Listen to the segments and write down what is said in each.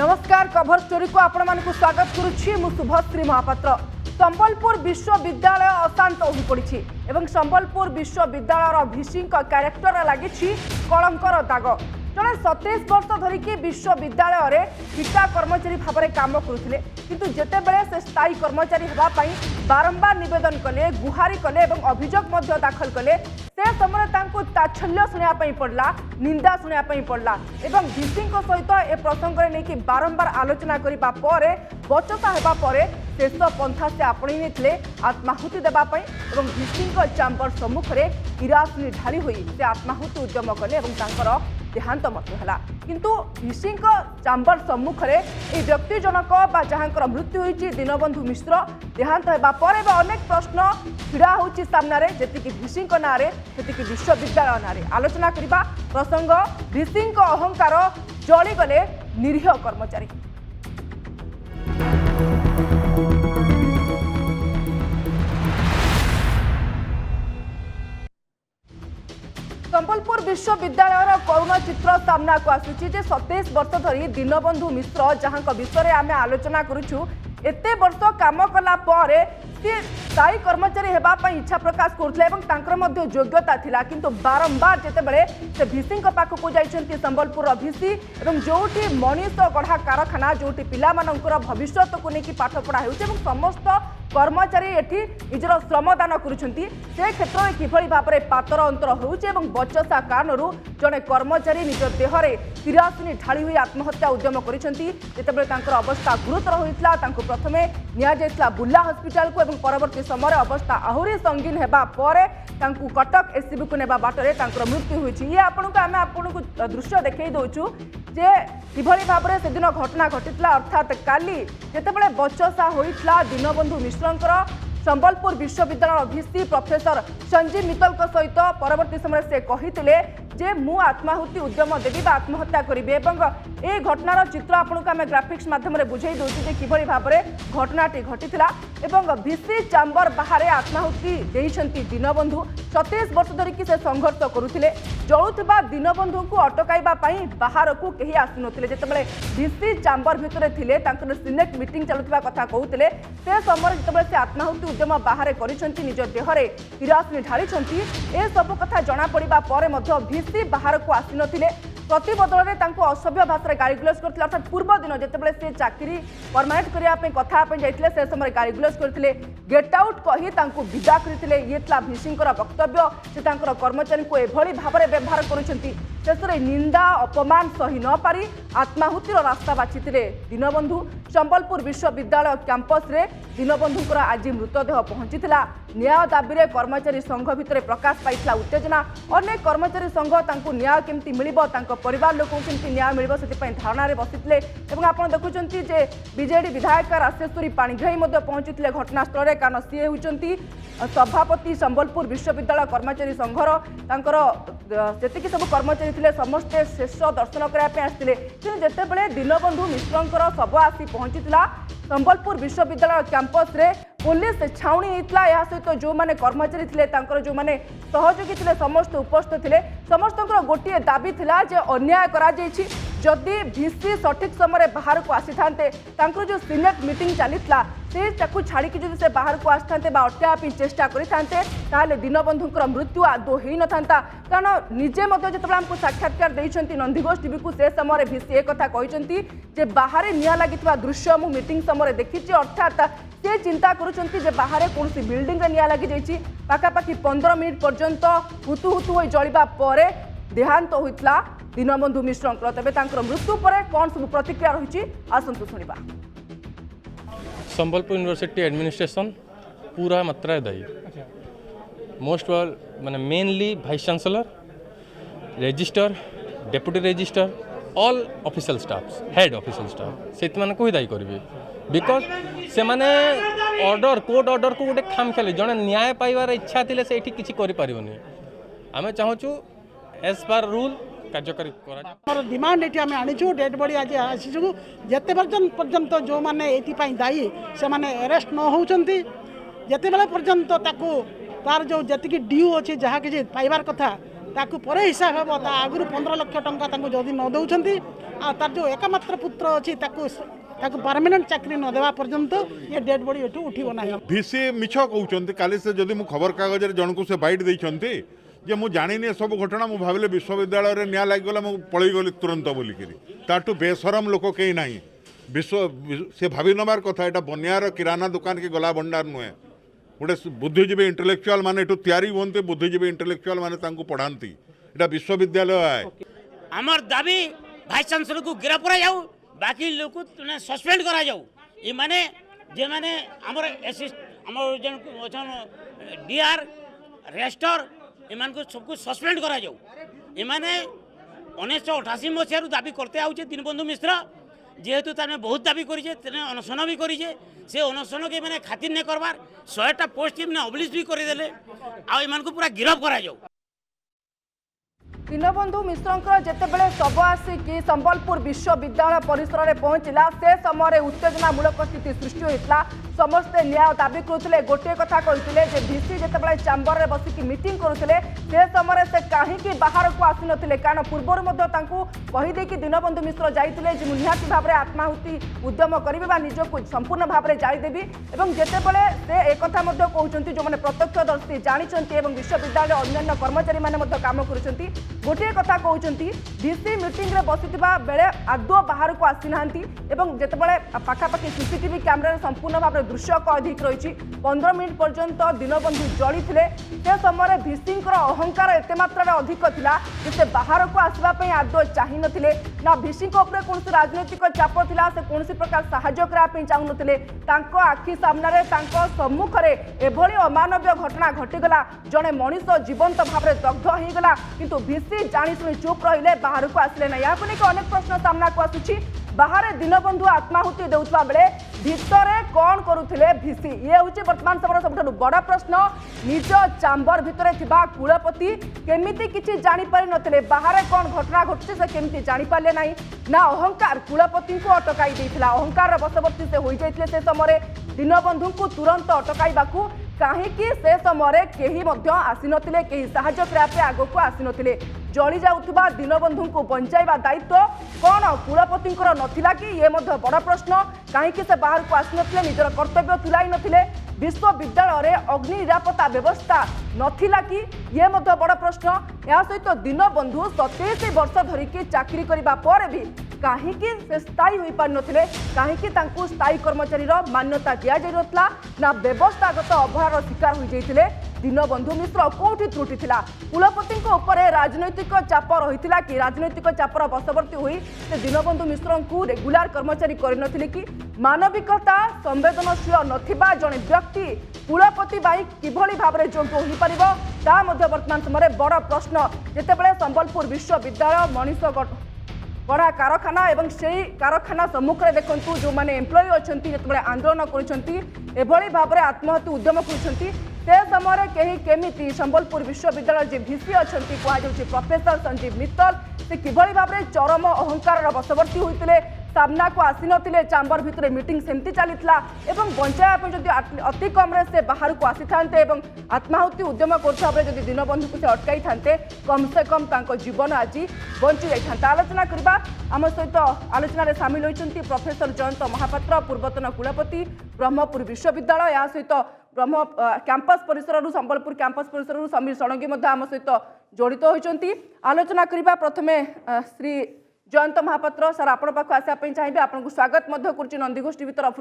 नमस्कार cover story को आपण मानकु स्वागत करुछि मु शुभश्री महापात्र। संबलपुर विश्वविद्यालय अशांत हो पड़ी एवं संबलपुर विश्वविद्यालय भिसी क्यारेक्टर लगी कलंकर दाग। जड़े 27 वर्ष धरिकी विश्वविद्यालय ठिका कर्मचारी भाव में काम करुले किंतु जेते बेले से स्थायी कर्मचारी होगापाई बारंबार निवेदन कले गुहारी कले और अभियोग दाखल कले से समय ताच्छल्य शुणापी पड़ला निंदा शुणापी पड़ला एवं भिसी सहित ए प्रसंग में नहीं बारंबार आलोचना करने बचसा होगा शेष पंथा से आपणी नहीं आत्माहुति देवाई और भिसी चैम्बर सम्मुख में किरासनी ढाली हुई से आत्माहुति उद्यम कले देहांत है किंतु भिसी चैम्बर सम्मुख में ये व्यक्ति जनक जहाँ मृत्यु होती दीनबंधु मिश्र देहांत होगा अनेक प्रश्न भिड़ा हो सामने जी भिसी ना से विश्वविद्यालय ना आलोचना करने प्रसंग भिसी अहंकार जलीगले निरीह कर्मचारी। संबलपुर विश्वविद्यालय करुण चित्र सामना को आसूची 27 वर्ष धरी दीनबंधु मिश्र जहां विषय आम आलोचना करुछु एते वर्ष काम कला परे स्थायी कर्मचारी होगापाई इच्छा प्रकाश करते योग्यता थिला किंतु बारंबार जितेबाला से भिसी पाखक जाइछन्ति संबलपुर भिसी जोटी मनीष गढ़ा कारखाना जोटी पिला भविष्य को लेकिन पाठ पढ़ा हो समस्त कर्मचारी एठी निजर श्रमदान करुछन्ति से क्षेत्र में किभली भाव में पातर अंतर होउचे बचसा कारणरू जड़े कर्मचारी निज देहरे किरासिनी ढाली हुई आत्महत्या उद्यम करिछन्ति जेतेबेले तांकर अवस्था गुरुतर होइतला तांको प्रथमे निया जायतला बुल्ला हॉस्पिटल को परवर्ती समय अवस्था आहुरी संगीन हेबा परे तांको कटक एससीबी को नेबा बाटरे तांकर मृत्यु होइछि। ये आपनको दृश्य देखै दउछु जे किभली भाव में से दिन घटना घटितला अर्थात काली जेतेबेले बचसा होइतला दीनबंधु मिश्रंकर संबलपुर विश्वविद्यालय भिसी प्रोफेसर संजीव मित्तल सहित परवर्ती समय से कहिथिले जे मु आत्माहुति उद्यम देवी आत्महत्या करी ए घटनार चित्र आपको आम ग्राफिक्स माध्यम बुझे दूसरी किभली भाव में घटनाटी घटीला भिसी चैम्बर बाहर आत्माहुति देइछन्ति दीनबंधु 27 वर्ष धरिकी से संघर्ष करुले जलुवा दीनबंधु को अटकाइबा बाहर को कहीं आसुनथिले जेतेबेले भिसी चैम्बर भितर थिले तांकर सिलेक्ट मीटिंग चलुवा कथा कहूले से समय जेतेबेले से आत्माहुति उद्यम बाहर करिसन्ति निज देहरे किरासिनी ढालिछन्ति ए सब कथा जना पड़िबा परे मध्य भिसी बाहर को आसी नथिले प्रति बदल में असभ्य भाषा गाड़ीगुलज करते अर्थात पूर्व दिन जितेबाला से चाकरी परमानेंट करने कथा जाते से समय गाड़ीगुलज करते गेट आउट कही विदा करते ये भिसी वक्तव्य से कर्मचारी को एभली भाव में व्यवहार करुँच शेष में निंदा अपमान सही न पारी आत्माहुतिर रास्ता बाछिथिले दीनबंधु। संबलपुर विश्वविद्यालय कैंपस रे दीनबंधुकर आज मृतदेह पहुंचीथिला न्याय दाबी रे कर्मचारी संघ भितर प्रकाश पाइथिला उत्तेजना अनेक कर्मचारी संघ तांको न्याय केमती मिलिबो तांको परिवार लोक केमती न्याय मिलिबो सेति धारणा रे बसिथिले एवं आपण देखुचंती जे बीजेडी विधायक राशेश्वरी पाणिग्राही मध्ये पहुंचीथिले घटनास्थल रे कारण सी होउचंती सभापति संबलपुर विश्वविद्यालय कर्मचारी संघर तांकर जेतिकी सब कर्मचारी थिले समस्ते शेष दर्शन करने आसते कि जितेबाला दीनबंधु मिश्रंकर शव आसी पहुंचीला संबलपुर विश्वविद्यालय कैंपस रे पुलिस छाउणी होता यह सहित जो मैंने कर्मचारी थे जो मैंने सहयोगी थे समस्त उपस्थित थे समस्त गोटे दाबी थिला जे अन्याय करा जदि भिसी सठिक समय बाहर को आसी था जो सिलेक्ट मीटिंग चली से छाड़ी से बाहर को आसते अटकाई चेष्टा करते दीनबंधुकर मृत्यु आदौ हो न था कारण निजे जो साक्षात्कार देते नंदीघोष टीवी को से समय भिसी एक कहते बाहर निया लगी दृश्य मु मीटिंग समय देखी अर्थात से चिंता करुँचे बाहर कौन बिल्डिंग निया लगी जाइए पाखापाखि 15 मिनिट पर्यंत हुतु हुतु हो जलिबा परे देहांत होइतला दीनबंधु मिश्रंकर तेबे तांकर मृत्यु पर कौन सब प्रतिक्रिया रही आसंतु सुनिबा। संबलपुर यूनिवर्सिटी एडमिनिस्ट्रेशन पूरा मात्रा दायी मोस्ट ऑल माने mainly vice chancellor register deputy register all official staff head official staff से को ही दायी करेंगे बिकज से माने ऑर्डर कोर्ट ऑर्डर को गोटे खाम खेले जड़े न्याय पाइबार इच्छा थी से किसी करें आम चाहूँ एज पर रूल कार्यकारी डिमांड ये आम आनीचु डेड बॉडी आज आसीचु जिते पर्यंत जो मैंने ये दायी से मैंने अरेस्ट न होती जिते बेले पर्यंत तार जो जी ड्यू अच्छी जहाँ किसी पाइबार कथा ताकू पर हिसाब हे आगु 15 लाख टंका जदि न दौरान आ तार जो एकमात्र पुत्र अच्छी ताकू परमानेंट चाकरी न देवा पर्यंत ये डेड बॉडी एठू उठिबो नाही। ভিসি মিছ কହୁଛନ୍ତି কালি ସେ ଯଦି ମୁଁ ଖବର କାଗଜରେ ଜଣକୁ ସେ ବାଇଟ୍ ଦେଇଛନ୍ତି ଯେ ମୁଁ ଜାଣିନି ଏସବୁ ଘଟଣା ମୁଁ ଭାବିଲେ ବିଶ୍ୱବିଦ୍ୟାଳୟରେ ନିଆଁ ଲାଗିଗଲା ମୁଁ ପଳେଇଗଲି ତୁରନ୍ତ ବୋଲିକିରି ତାଠୁ ବେସରମ ଲୋକ କେହି ନାହିଁ। ସେ ଭାବି ନେବାର କଥା ଏଇଟା ବନ୍ୟାର କିରାନା ଦୋକାନ କି ଗଲା ଭଣ୍ଡାର ନୁହେଁ। गोटे बुद्धिजीवी इंटेलेक्चुआल माने एठू तैयारी होते बुद्धिजीवी इंटेलेक्चुआल माने तांको पढ़ाती एटा विश्वविद्यालय है। आमर दाबी भाइस चांसलर को गिरफ्त करा जाऊ बाकी लोग सस्पेंड करा जाऊ। ये माने जे माने आमर असिस्ट आमर जन अछन डीआर रेस्टर ईमान को सबको सस्पेंड करा जाऊ। ये माने 1988 मसीह दाबी करते आउचे दीनबंधु मिश्र जेहेतु ताने बहुत दाबी करिजे तेने अनशन भी करिजे से अनशन के माने खातिर नहीं करबार 100टा पोस्ट के माने अबलिश भी कर देले आ ईमान को पूरा गिरफ्त करा जाऊ। दीनबंधु मिश्र जितेबाला शव आसिकी संबलपुर विश्वविद्यालय परिसर में पहुंचला से समय उत्तेजनामूलक स्थिति सृष्टि होता। समस्ते न्याय दाबी करुले गोटे कथा कहते भिसी जितेबाला चैम्बर में बसिकी मीटिंग करुले से समय से कहीं बाहर को आसी नथिले कारण पूर्वर कहीदेकी दीनबंधु मिश्र जाइए निहाती भाव में आत्माहुति उद्यम करेंगे निजक संपूर्ण भाव में जाईदेवी और जितेबाला से एक कहते जो मैंने प्रत्यक्षदर्शी जानते विश्वविद्यालय अन्य कर्मचारी मैंने काम कर गोटे कथा कहते भिसी मीटिंग रे बसिथिबा बेले आदौ बाहर को आसी नांती एवं जेतेबेले पाखापाखि सीसीटीवी कैमरा संपूर्ण भाव में दृश्य अधिक रही 15 मिनिट पर्यंत दीनबंधु जड़ी थे से समय भिसी अहंकार एत मात्रा अधिक थिला कि से बाहर को आसवाई आदौ चाह नथिले ना भिसी कौन राजनैतिक चाप थिला से कौन प्रकार साहाय्य करने चाहूनथिले आखि सामने सम्मुखें एभली अमानवीय घटना घटीगला जड़े मनीष जीवंत भाव में दग्ध होगला किंतु भिसी जाशुणी चुप रहिले बाहर को आसिले ना। या अनेक प्रश्न सामना को आसुची बाहर दीनबंधु आत्माहुति देउथबा बेले भितरे कौन करुथिले भिसी ये हूँ वर्तमान समय सबुठ बड़ प्रश्न। निज चाम्बर भितरे थिबा कुलपति केमिति किछि जानि पारि नथिले बाहर कौन घटना घटुछि से केमिति जानि पारले नाही ना अहंकार कुलपति को अटकाई देइथिला अहंकार बशवर्ती से होई जाइथिले से समय दीनबंधु को तुरंत अटकाइबाकू कहीं से समय केही मध्य आसी नथिले केही साहाय्य करने आग को आसी नथिले जली जाउथबा दीनबंधु को बंचाइबा दायित्व कौन कुलपति नथिला कि ये मध्य बड़ प्रश्न कहीं से बाहर को आसी नथिले निजर कर्तव्य तुलाई नथिले विश्वविद्यालय अग्नि निरापत्ता व्यवस्था नथिला कि ये मध्य बड़ प्रश्न। या सहित दीनबंधु 27 वर्ष धरिकी चाकरी करबा पर भी कहीं से स्थायी हो पार नथिले कहीं तांकु स्थायी कर्मचारी मान्यता दि जाई नथला ना व्यवस्थागत अवहेलार शिकार हो जाइथिले दीनबंधु मिश्र कोठी त्रुटि थिला कुलपति राजनैतिक चाप रही कि राजनैतिक चापर बशवर्ती हुई से दीनबंधु मिश्र को रेगुलार कर्मचारी करनथिले कि मानविकता संवेदनशील नथिबा जड़े व्यक्ति कुलपति बाई किभली भाव में योग्य हो पारिबो ता मध्य वर्तमान समय बड़ प्रश्न। जेतेबेले संबलपुर विश्वविद्यालय मनीष गढ़ा कारखाना एवं से कारखाना सम्मुखें देखु जो मैंने एम्प्लॉय अच्छा जो आंदोलन कर भाव में आत्महत्या उद्यम कर समय कहीं केमिति संबलपुर विश्वविद्यालय जी भिसी अच्छा कहुच्छे प्रोफेसर संजीव मित्तल से किभली भाव में चरम अहंकार बशवर्ती होते सामना को आसी नथिले चैम्बर भितर मीटिंग सेमती चलीला एवं बंचाइबा जदि अति कम से बाहर को आसी थांते एवं आत्माहुति उद्यम कर दीनबंधु को से अटकाई थांते कम से कम तांको जीवन आज बंची जाइथांता। आलोचना करबा आम सहित आलोचना सामिल होइछन्ति प्रोफेसर जयंत महापात्र पूर्वतन कुलपति ब्रह्मपुर विश्वविद्यालय या सहित ब्रह्म कैंपस परिसर संबलपुर कैंपस परिसर समीर षडंगी आम सहित जड़ित होइछन्ति। आलोचना करबा प्रथमे श्री जयंत महापात्र सर आपण पाख आसापी चाहिए आपको स्वागत कर नंदीघोष टीवी तरफ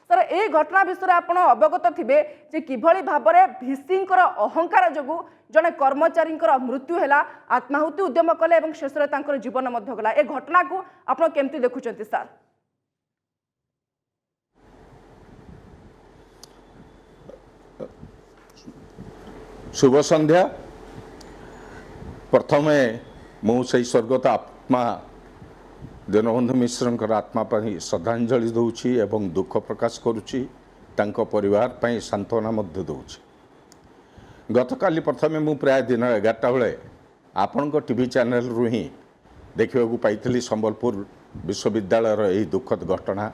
सर ये घटना विषय आप अवगत थे जे किभली भाव में भिसी अहंकार जो जड़े कर्मचारी मृत्यु है आत्माहुति उद्यम कले शेष में जीवन गला ए घटना को आप केमती देखुं सर? शुभ संध्या। प्रथम मुझे स्वर्गत आत्मा दीनबंधु मिश्र आत्मा पर श्रद्धांजलि दूची एवं दुख प्रकाश करुच्ची तांको परिवार पर सांत्वना मध्य दूची। गतकाली प्रथम मु प्राय दिन 11टा बेले आपण टीवी चैनल रु ही देखा पाई संबलपुर विश्वविद्यालय यही दुखद घटना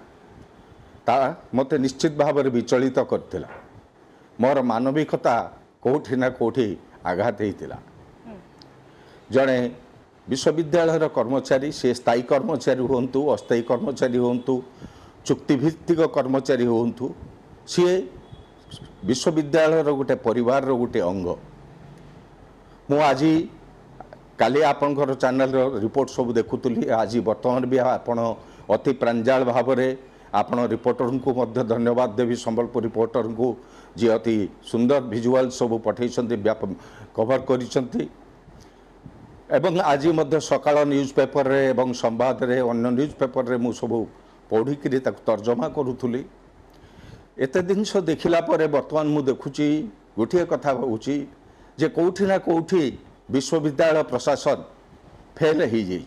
ता मते निश्चित भाव में विचलित करथिला। मोर मानविकता कोठी ना कोठी आघात होता। जड़े विश्वविद्यालय कर्मचारी से स्थायी कर्मचारी हूँ अस्थायी कर्मचारी हूँ चुक्तिभित्तिक कर्मचारी हूँ सी विश्वविद्यालय गोटे परिवार गोटे अंग मु आज काली आपणकर चैनल रिपोर्ट सब देखुली आज बर्तमान भी आपण अति प्रांजल भाव में आपण रिपोर्टर को मध्य धन्यवाद देवी संबलपुर रिपोर्टर को जी अति सुंदर विजुअल सब पठे कवर कर एवं आज मध्य सकाळ न्यूज पेपर रे एवं संवाद रे अन्य न्यूज पेपर रे मु सब पढ़ी तर्जमा करूली एते जिनस देखला पर बर्तमान मु देखुची गोटे कथा होची जे कोठी ना कोठी विश्वविद्यालय प्रशासन फेल हो जाइए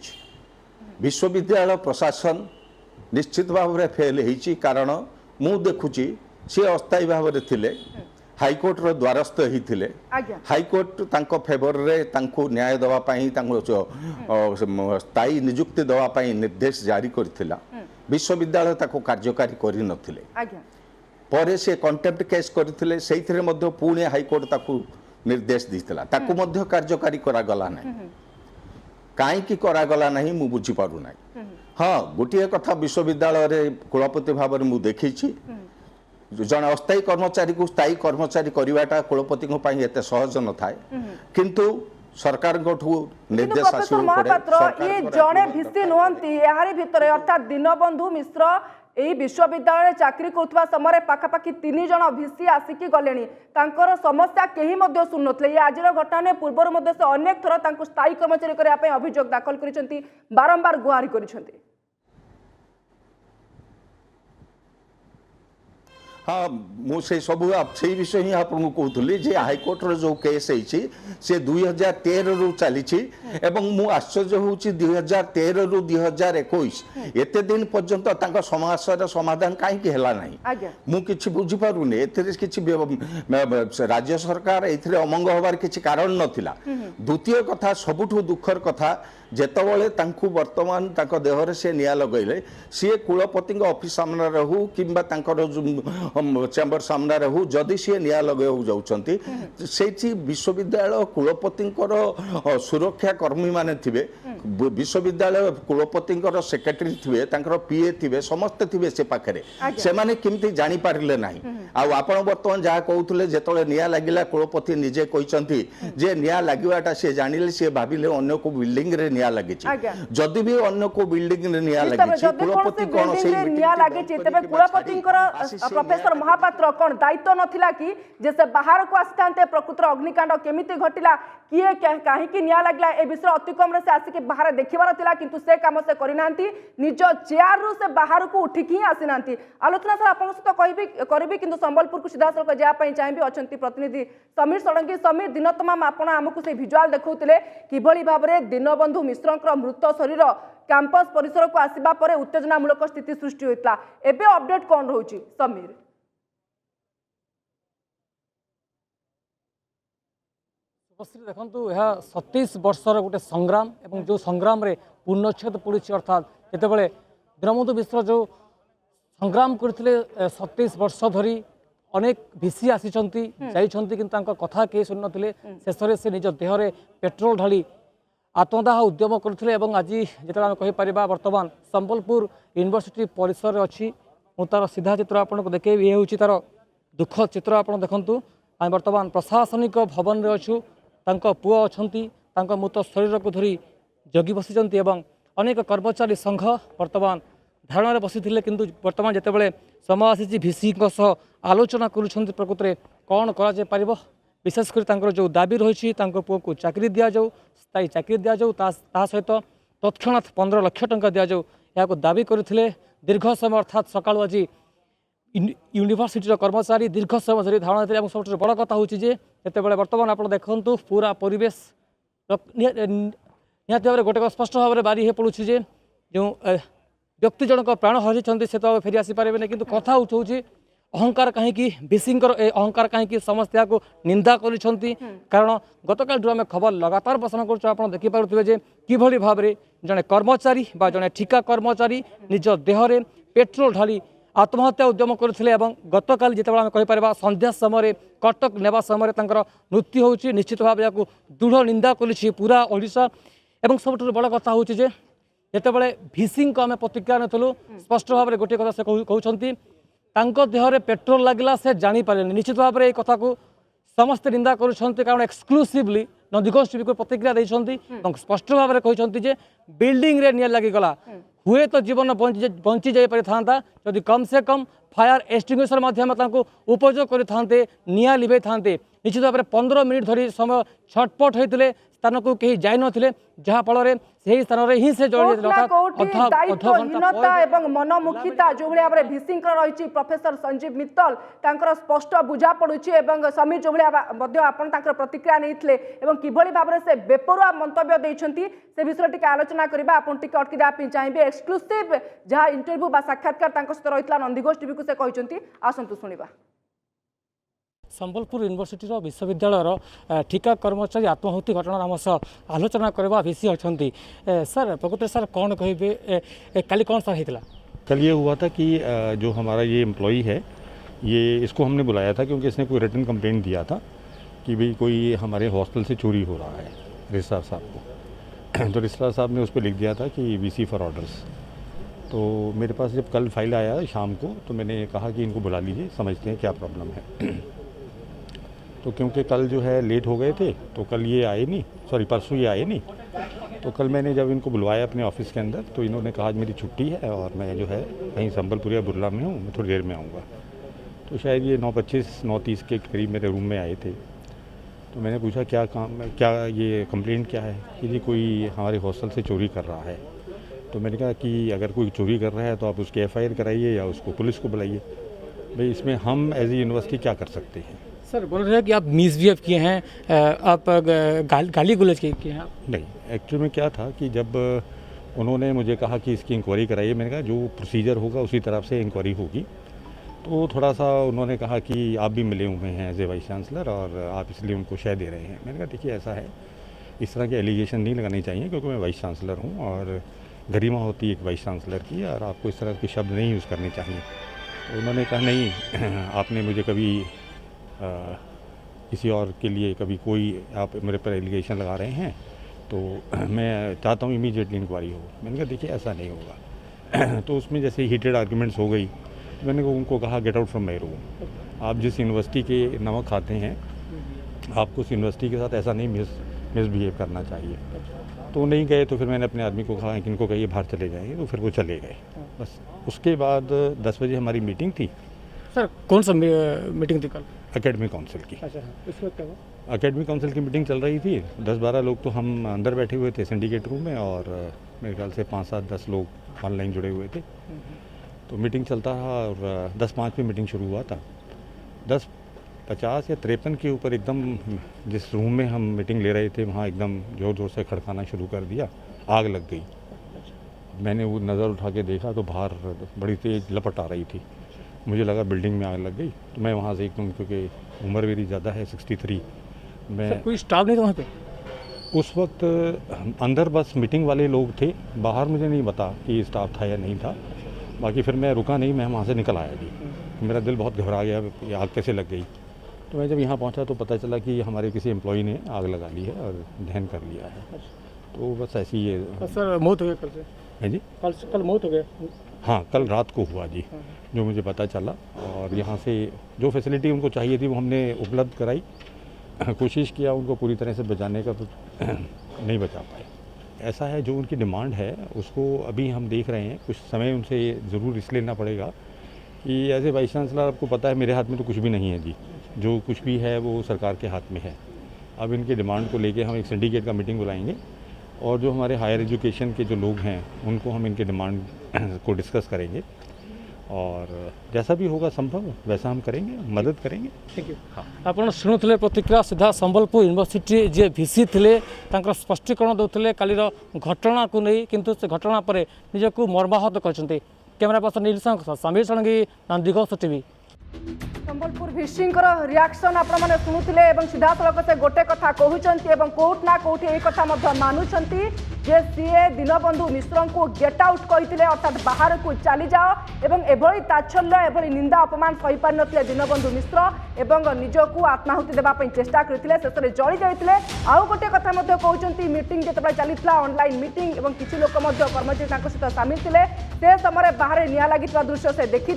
विश्वविद्यालय प्रशासन निश्चित भाव में फेल होती कारण मु देखुची सी अस्थायी भाव में थिले हाईकोर्ट रो द्वारस्थ होते हाईकोर्ट तांको फेवर रे तांको न्याय दवा पाई तांको स्थायी नियुक्ति दवा पाई निर्देश जारी करथिला विश्वविद्यालय ताको कार्यकारी करि नथिले परे से कंटेम्प्ट केस करथिले सेइथिरे मध्य पुणे हाईकोर्ट ताको निर्देश दिथिला ताको मध्य कार्यकारी करा गला नाही काई की करा गला नाही मु बुझी पारु नाही हां गोटिए कथा विश्वविद्यालय रे कुलपति भाव में मु देखिछि जन अस्थायी कर्मचारी को स्थायी कर्मचारी करवाटा कुलपति एत सहज न थाए किंतु सरकार निर्देश ये जड़े भिसी नुहति यारी भितर अर्थात दीनबंधु मिश्र यही विश्वविद्यालय चाकरी करुवा समय पाखापाखि 3 जन भिसी आसिकी गले तांकर समस्या कहीं शुणु ये आज घटना पूर्व से अनेक थर स्थायी कर्मचारी करने अभियोग दाखल कर बारंबार गुहारि कर हाँ मुझे सब से विषय ही आपको कहूली जे हाईकोर्ट जो केस से 2013 रु चली मु आश्चर्य हूँ 2013 रु 2021 एते दिन पर्यंत समस्या समाधान कहीं है ना मुझे बुझीपारूनी राज्य सरकार ए अमंग हबार किसी कारण नाला द्वितीय कथा सबुठु दुखर कथा जेतबले तांकु वर्तमान तांको देहरे से निया लगैले सी कुलपति ऑफिस सामने रहू किंबा तांकर चैम्बर सामने रहू जदि सी निया लगे जाउछंती सेठी विश्वविद्यालय कुलपति सुरक्षा कर्मी माने थिबे विश्वविद्यालय कुलपति सेक्रेटरी थिबे तांकर पीए थिबे समस्त थिबे से पाखरे से माने किमती जानि पारिले नाही आ आपण वर्तमान जहा कहउतले जेतले निया लागिला कुलपति निजे कहिसंती जे निया लागिवाटा से जानिले से भाबिले अन्य को बिल्डिंग रे निया लगी जदि भी अन्य को बिल्डिंग ने निया लगी कुलपति कोन से निया लगी तबे कुलपति प्रोफेसर महापात्र कोन दायित्व नथिला कि जे से बाहर को आस्तांते प्रकृत अग्निकांड केमिति घटिला किए काहे कि निया लागला ए विषय अति कम रे से आसी के बाहर देखिबार थिला किंतु से काम से करिनांती निज चेयर रु से बाहर को उठिक ही आसिनांती आलोचना सर आपन सहित करबी किंतु संबलपुर को सीधा सड़क जा पई चाहिबी अछंती प्रतिनिधि समीर सड़ंगी समीर दिन तमाम आपण हमकु से विजुअल देखौतिले किभली भाबरे दीनबंधु मिश्रंकर मृत शरीर कैंपस परिसर को आसिबा परे उत्तेजनामूलक स्थिति सृष्टि होइतला एबे अपडेट कोन रहउची समीर देखु यह 27 वर्षर गोटे संग्राम एवं जो संग्राम रे पूर्णच्छेद पड़ी अर्थात जितेबाला दीनबंधु मिश्र जो संग्राम करते 27 वर्ष धरी अनेक भिसी आसीचंती जाइछंती किंतु कथा के शुणी नथिले शेष से निज देहरे पेट्रोल ढाली आत्मदाह उद्यम करथिले एवं आज जेतला कहि परिबा वर्तमान संबलपुर यूनिवर्सिटी परिसर अच्छी मु तार सीधा चित्र आपको देखे ये हूँ तार दुख चित्र आप देखु आम बर्तमान प्रशासनिक भवन रे अच्छु तांको पुओ अछंती तांको मृत शरीर को धरी जगी बसिचंती एवं अनेक कर्मचारी संघ वर्तमान धारणा बसी किंतु वर्तमान जितेबाला समय आसी भिसी आलोचना करुछंती प्रकृत में कौन करा पारिबो विशेषकर जो दाबी रही पुओ को चाकरी दि जाऊ स्थायी चाकरी दि जाऊ सहित तत्क्षणात 15 लाख टंका दि जाऊ या दाबी करते दीर्घ समय अर्थात सकाळु आज यूनिवर्सिटी कर्मचारी दीर्घ समय धरी धारणा सब बड़ कथा हूँ जितेबाला बर्तमान आप देखु पूरा परिवेश निहत भाव गोटे स्पष्ट भाव में बारी हो पड़ू जो व्यक्ति जनक प्राण हरी से तो फेरी आसीपारे कि कथा हूँ अहंकार कहीं विशिंकर अहंकार कहीं समस्या को निंदा करिसेंती कारण गतकाल जो आम खबर लगातार प्रसारण कर देखिपे किभली भाव में जड़े कर्मचारी बा जड़े ठिका कर्मचारी निज देहरे पेट्रोल ढाली आत्महत्या उद्यम करथिले गतकाल जितेबाला आम कहिपारबा संध्या समय कटक नेबा समय मृत्यु होउछि निश्चित भाव या दृढ़ निंदा करिछि पूरा ओडिशा এবং सबुठ बड़ कथा हूँ जे जितेबाला भिसी को आम प्रतिक्रिया नलु स्पष्ट भाव में गोटे कथा से कहते देहरे पेट्रोल लगला से जापर निश्चित भाव में कथा को समस्ते निंदा करुँच कारण एक्सक्लूसिवली नंदीघोष टीवी को प्रतिक्रिया देते स्पष्ट भाव में कहते बिल्डिंग रे निआं लगिगला हुए तो जीवन बंची जाई पारि था जदि कम से कम फायर एक्सटिंग्विशर माध्यम उपयोग करते निआं लिभे था निश्चित भाव में 15 मिनिट धरी समय छटपट होते स्थान को कहीं जाई नथिले जहाँ फल से स्थान ही से दायित्वहीनता एवं मनमुखिता जो भाई भाव भिसी रही प्रोफेसर संजीव मित्तल तांकर स्पष्ट बुझा पड़ुछि एवं समीर जो भाई आपण प्रतिक्रिया नहीं किभली भाव में से बेपरुआ मंतव्य देइछंती से विषय टिके आलोचना करबा आपण टिके अटकी देबा चाहिए एक्सक्लूसिव जहाँ इंटरव्यू बा साक्षात्कार तांको सहित रहितला नंदीघोष टीवी को से कहचंती आसंतु सुनिबा। संबलपुर यूनिवर्सिटी विश्वविद्यालय ठिका कर्मचारी आत्माहुति घटना आम सह आलोचना करवा भिसी अच्छा सर प्रकृति सर कौन कहे कल कौन सर होता कल ये हुआ था कि जो हमारा ये एम्प्लॉई है ये इसको हमने बुलाया था क्योंकि इसने कोई रिटन कंप्लेंट दिया था कि भाई कोई हमारे हॉस्टल से चोरी हो रहा है रजिस्ट्रार साहब को। तो रजिस्ट्रार साहब ने उस पर लिख दिया था कि वीसी फॉर ऑर्डर्स। तो मेरे पास जब कल फाइल आया शाम को तो मैंने कहा कि इनको बुला लीजिए समझते हैं क्या प्रॉब्लम है। तो क्योंकि कल जो है लेट हो गए थे तो कल ये आए नहीं, सॉरी परसों ये आए नहीं। तो कल मैंने जब इनको बुलवाया अपने ऑफिस के अंदर तो इन्होंने कहा मेरी छुट्टी है और मैं जो है कहीं संबलपुर या बुर्ला में हूँ, मैं थोड़ी देर में आऊँगा। तो शायद ये 9:25 9:30 के करीब मेरे रूम में आए थे। तो मैंने पूछा क्या काम, क्या ये कंप्लेंट क्या है कि जी कोई हमारे हॉस्टल से चोरी कर रहा है। तो मैंने कहा कि अगर कोई चोरी कर रहा है तो आप उसकी FIR कराइए या उसको पुलिस को बुलाइए, भाई इसमें हम एज ए यूनिवर्सिटी क्या कर सकते हैं। सर बोल रहे हैं कि आप मिसबिहेव किए हैं, आप गाली गुलज किए हैं। नहीं, एक्चुअली में क्या था कि जब उन्होंने मुझे कहा कि इसकी इंक्वायरी कराइए, मैंने कहा जो प्रोसीजर होगा उसी तरफ से इंक्वायरी होगी। तो थोड़ा सा उन्होंने कहा कि आप भी मिले हुए हैं एज ए वाइस चांसलर और आप इसलिए उनको शय दे रहे हैं। मैंने कहा देखिए ऐसा है, इस तरह के एलिगेशन नहीं लगाने चाहिए क्योंकि मैं वाइस चांसलर हूँ और गरिमा होती है एक वाइस चांसलर की और आपको इस तरह के शब्द नहीं यूज़ करने चाहिए। तो उन्होंने कहा नहीं आपने मुझे कभी किसी और के लिए कभी कोई आप मेरे पर एलिगेशन लगा रहे हैं तो मैं चाहता हूँ इमीडिएटली इंक्वायरी हो। मैंने कहा देखिए ऐसा नहीं होगा। तो उसमें जैसे हीटेड आर्गूमेंट्स हो गई, मैंने उनको कहा get out from my room. आप जिस यूनिवर्सिटी के नमक खाते हैं आपको उस यूनिवर्सिटी के साथ ऐसा नहीं मिसबिहेव करना चाहिए। तो नहीं गए तो फिर मैंने अपने आदमी को कहा कि इनको कहिए बाहर चले जाएंगे, तो फिर वो चले गए। बस उसके बाद 10 बजे हमारी मीटिंग थी। सर कौन सा मीटिंग थी कल? एकेडमिक काउंसिल की। अच्छा, इस वक्त क्या हुआ? एकेडमिक काउंसिल की मीटिंग चल रही थी। 10-12 लोग तो हम अंदर बैठे हुए थे सिंडिकेट रूम में और मेरे ख्याल से 5-7-10 लोग ऑनलाइन जुड़े हुए थे। तो मीटिंग चलता रहा और 10:05 पे मीटिंग शुरू हुआ था। 10:50 या 53 के ऊपर एकदम जिस रूम में हम मीटिंग ले रहे थे वहाँ एकदम ज़ोर ज़ोर से खड़काना शुरू कर दिया, आग लग गई। मैंने वो नज़र उठा के देखा तो बाहर बड़ी तेज़ लपट आ रही थी। मुझे लगा बिल्डिंग में आग लग गई। तो मैं वहाँ से एकदम, क्योंकि उम्र मेरी ज़्यादा है 63, मैं कोई स्टाफ नहीं था वहाँ पे उस वक्त अंदर बस मीटिंग वाले लोग थे, बाहर मुझे नहीं पता कि स्टाफ था या नहीं था। बाकी फिर मैं रुका नहीं, मैं वहाँ से निकल आया जी। मेरा दिल बहुत घबरा गया, ये आग कैसे लग गई। तो मैं जब यहाँ पहुँचा तो पता चला कि हमारे किसी एम्प्लॉई ने आग लगा ली है और दहन कर लिया है। तो बस ऐसी ये। सर मौत हो गई कल से? है जी, कल मौत हो गया। हाँ कल रात को हुआ जी, जो मुझे पता चला। और यहाँ से जो फैसिलिटी उनको चाहिए थी वो हमने उपलब्ध कराई, कोशिश किया उनको पूरी तरह से बचाने का, तो नहीं बचा पाए। ऐसा है जो उनकी डिमांड है उसको अभी हम देख रहे हैं, कुछ समय उनसे ज़रूर इसलिए लेना पड़ेगा कि एज ए वाइस चांसलर आपको पता है मेरे हाथ में तो कुछ भी नहीं है जी, जो कुछ भी है वो सरकार के हाथ में है। अब इनकी डिमांड को लेके हम एक सिंडिकेट का मीटिंग बुलाएंगे और जो हमारे हायर एजुकेशन के जो लोग हैं उनको हम इनके डिमांड को डिस्कस करेंगे और जैसा भी होगा संभव वैसा हम करेंगे, मदद करेंगे। Thank you. आप शुणुले प्रतिक्रिया सीधा संबलपुर यूनिवर्सिटी जे भिसी थे स्पष्टीकरण देते कालीर घटना को नहीं, किंतु से घटना पर निजक मर्माहत करते। कैमरा पर्सन नील समीर षडंगी, नंदीघोष टीवी। संबलपुर भिषिंकर रिएक्शन आपण मैंने शुणुते सीधा सड़क से गोटे कथा कहते कोर्ट ना कौटी एक कथा मानुंट जे सीए दीनबंधु मिश्र को गेट आउट करते अर्थात बाहर को चली जाओ एवं एभली ताच्छल्य एभली निंदा अपमान सही पार नथिले दीनबंधु मिश्र एवं निजको आत्माहुति देवाई चेष्टा करते शेष में जली जाते आउ गोटे कथा कहते मीटिंग जो चली ऑनलाइन मीटिंग एवं किसी लोक कर्मचारी सहित सामिल थे से समय बाहर निया लगी दृश्य से देखी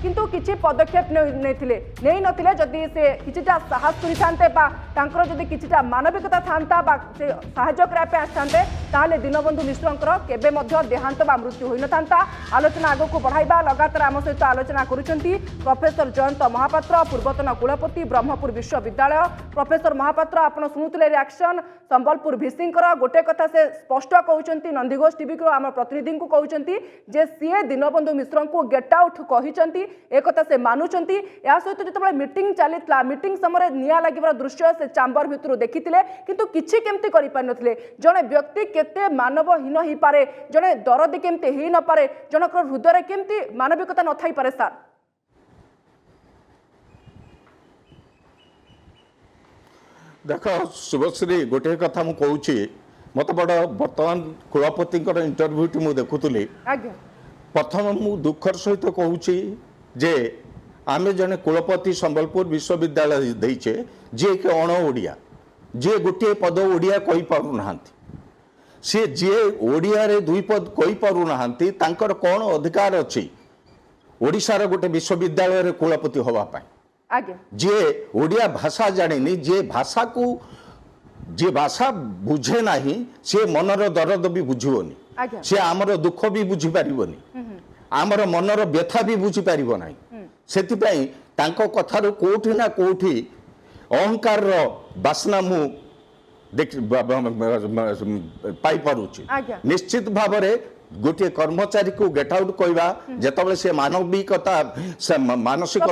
किंतु किसी पदक्षेप नहीं नथिले जदि से किछिटा साहस करते जदि किछिटा मानविकता था साहाय्य करने आसते ताले दीनबंधु मिश्र केबे मध्य देहांत बा मृत्यु होई नथांता आलोचना आगो को बढ़ाइबा लगातार आम सहित आलोचना करुछंती प्रोफेसर जयंत महापात्र पूर्वतन कुलपति ब्रह्मपुर विश्वविद्यालय प्रोफेसर महापात्र आपण शुणुते रिएक्शन संबलपुर भिषिंकर गोटे कथा से स्पष्ट कहउछंती नंदीघोष टीवी को आम प्रतिनिधि को कहउछंती जे सीए दीनबंधु मिश्र को गेट आउट कहिछंती एक कथा से मानुछंती या सहित जतबे मीटिंग चलीतला मीटिंग समय निया लागिबार दृश्य से चैम्बर भितरु देखिथिले किंतु किछि केमती करि पार नथिले जणे व्यक्ति केते मानवहीन ही पारे जणे दरदी केमती ही न पारे जनक हृदय केमती मानविकता न थाई पारे सर देख शुभश्री गोटे कथा मु कहूँ मत बड़ बर्तमान कुलपति इंटरव्यू मु देखुली प्रथम मु दुखर सहित कहूँ जे आमे जने कुलपति संबलपुर विश्वविद्यालय देचे जे कि अण ओडिया जे गोटे पद ओडिया कहि पारु नाहंती सी जे ओडिया रे दुई पद कहि पारु नाहंती तांकर कोन अधिकार अछि ओडिशार गोटे विश्वविद्यालय रे कुलपति होवा पाए जे ओडिया भाषा जानिनी जे भाषा को जे भाषा बुझे नाही से मनर दर्द भी बुझिबोनी से आमर दुख भी बुझी पारिबोनी आमर मनर व्यथा भी बुझी पारिबो नाही सेतिपई तांको कथार कोठी ना कोठी अहंकार रो बासना मु पाई पारुची निश्चित भाव गोटे कर्मचारी को गेट आउट कहवा जेतबे से मानविकता मानसिक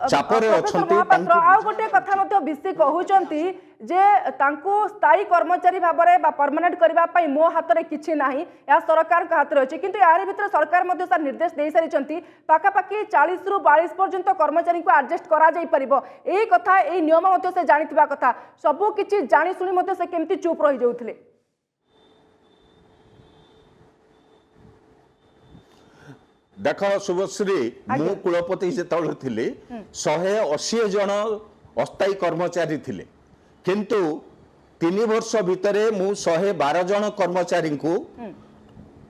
चापरे अछंती आ गोटे कथा मते बिसी कहउचंती जे तांको स्थायी कर्मचारी भाबरे बा परमानेंट करबा पई मो हाथ रे किछि नाही या सरकार का हाथ रे अछि किंतु यार भीतर सरकार मध्ये सर निर्देश देई सारिचंती पाका पाकी 40 रु 42 पर्यंत कर्मचारी को एडजस्ट करा जाई परिबो एई कथा एई नियम मध्ये से जानिथिबा कथा सब किछि जानि सुनि मध्ये से केमती चुप रहि जाउथले देख शुभश्री मु कुलपति जेतबे थिले 180 जन अस्थायी कर्मचारी थिले किंतु 3 वर्ष भितरे मु 112 जन कर्मचारी को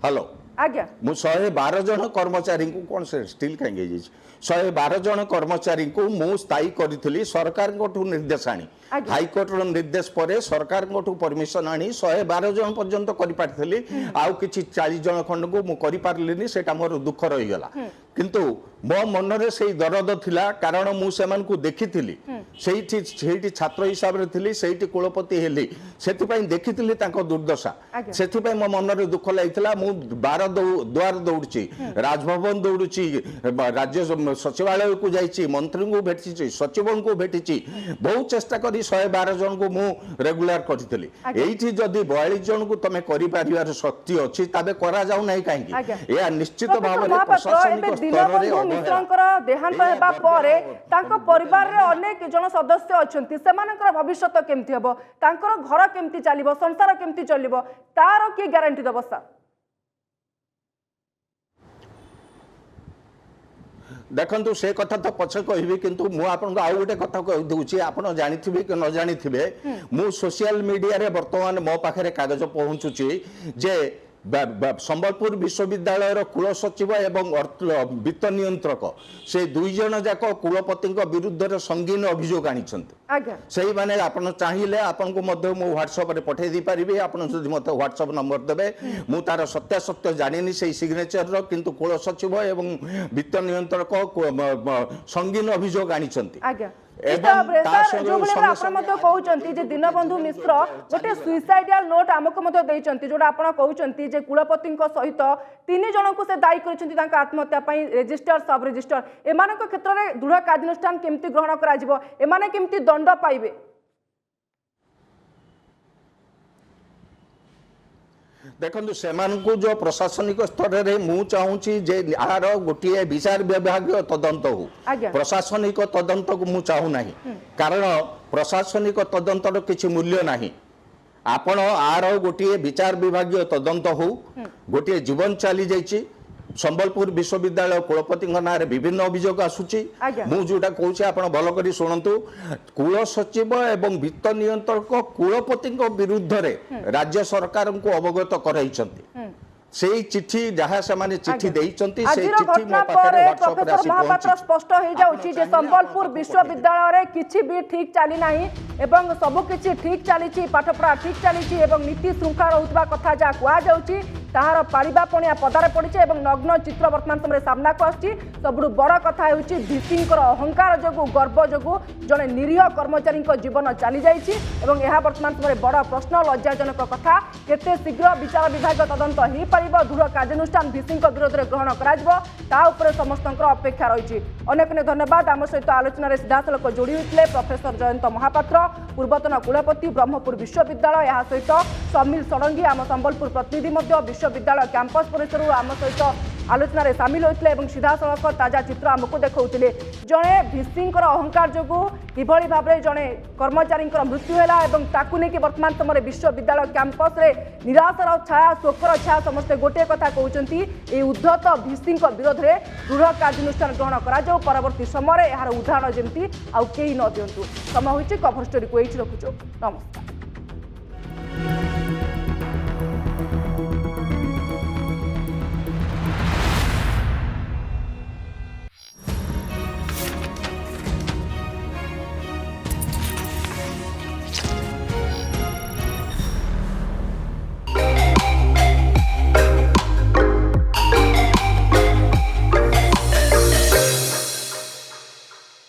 हेलो आज्ञा मु 112 जन कर्मचारी को कौन से स्टिल कहेंगे 112 जन कर्मचारी को मु स्थायी करी सरकार निर्देश आनी हाईकोर्ट निर्देश पर सरकार परमिशन आनी 112 जन पर्यंत करी आउ किछि 40 जन खंड को मु करि पारलिनी सेटा मोर दुख रही गला किंतु मो मन रे सेही दरद थिला कारण मु सेमान को देखिथिली सेठी छात्र हिसाब रे थिली सेठी कुलपति हेली सेति पई देखिथिली तांको दुर्दशा सेति पई मो मन रे दुख लागितला मु 12 द्वार दौड़ची राजभवन दौड़ची राज्य सचिवालय को जाइची मंत्री को भेटिची सचिवों को भेटिची बहुत चेष्टा करी 112 जन को मु रेगुलर करथिली एठी जदी 42 जन को तमे करि पारिवार शक्ति अछि तबे करा जाउ नै काहेकि या निश्चित भाव रे प्रशासनिक स्तर रे मिश्रंकर देहांत हेबा परे तांको परिवार रे अनेक जन सदस्य अछंती सेमानकर भविष्यत केमती हबो तांकर घर केमती चलिबो संसार केमती चलिबो तार की गारंटी दबो सर देखंतु से कथा तो पछे कहबी किंतु मु आपन आउ गोटे कथा कह दूची आपन जानिथिबे कि न जानिथिबे मु सोशल मीडिया रे वर्तमान मो पाखरे कागज पहुंचुची जे संबलपुर विश्वविद्यालय कुल सचिव एवं वित्त नियंत्रक से दुई जन जाक कुलपति विरुद्ध संगीन अभियोग आनी से मैंने आपन चाहिए आपन को मध्य मु व्हाट्सएप रे पठे दी पारिबे आपन जदि मते व्हाट्सएप नंबर देबे मु तार सत्यासत्य जानिनी से सिग्नेचर रो किंतु कुल सचिव एवं वित्त नियंत्रक संगीन अभियोग आनी दीनबंधु मिश्र गोटे सुइसाइडियल नोट आमको जोटा आप कहते कुलपति सहित 3 जन को से दायी कर आत्महत्या रजिस्टर सब रजिस्टर एम क्षेत्र में दृढ़ कार्यानुष्ठान केमती ग्रहण कर केमती दंड पाइबे देखो से जो प्रशासनिक स्तर में मु चाहूँगी जे यार गोटे विचार विभाग तदंत हो आज्ञा। प्रशासनिक तदंत को मु चाहू ना कारण प्रशासनिक तदंतर किसी मूल्य नहीं आपण आर गोटे विचार विभाग तदंत हो गोटे जीवन चली जाइए संबलपुर विश्वविद्यालय कुलपति ना विभिन्न अभियोग आसूची आज्ञा। मु जोटा कहूँ आप भल कर शुणु कुल सचिव एवं वित्त नियंत्रक कुलपति विरुद्ध रे राज्य सरकार को अवगत कराइछन्ति से चिठी जहाँ से माने चिठी देइछन्ति से आजिर चिठी घटना मो पाखरे पर WhatsApp रे प्रोफेसर आसी महापात्र पहुंची स्पष्ट हो जाउची जे संबलपुर विश्वविद्यालय रे किछि भी ठीक चली नाही एवं सब किछि ठीक चली पाठपढ़ा ठीक चली एवं नीति श्रृंखला रहउतबा कथा जा कुआ जाउची ताहार पारिबा पणिया पदारे पड़िছে एवं नग्न चित्र वर्तमान समय सामना को आछि सबुठु बड़ कथा हेउची भिसिंकर अहंकार जोगु गर्व जोगु जने निरीह कर्मचारी जीवन चली जाइछि एवं यह वर्तमान समय बड़ प्रश्न लज्जाजनक कथा केते शीघ्र विचार विभाग तदंत हो पारिबो दृढ़ कार्यानुष्ठान भिसिंक विरोध में ग्रहण करा ता उपरे समस्तंकर अपेक्षा रही अनेक अनेक धन्यवाद आम सहित आलोचन सीधासलख जोड़ी होते प्रोफेसर जयंत महापात्र पूर्वतन कुलपति ब्रह्मपुर विश्वविद्यालय यह सहित समीर षडंगी आम संबलपुर प्रतिनिधि विश्वविद्यालय कैंपस परिसर आम सहित आलोचन सामिल होते सीधासलख ताजा चित्र आमको देखते जड़े भिसिंकर अहंकार जो किभली भाव में जड़े कर्मचारी मृत्यु है ताकू नहीं वर्तमान समय विश्वविद्यालय कैंपस रे निराशार छाया शोकर छाया समस्ते गोटे कथा कहते ये उद्धत भिसी विरोध में दृढ़ कार्यानुष्ठान ग्रहण करा परवर्ती समय यार उदाहरण जमी आउ कई न दिंतु समय होइछि कभर स्टोरी को रखुଛୁ नमस्कार।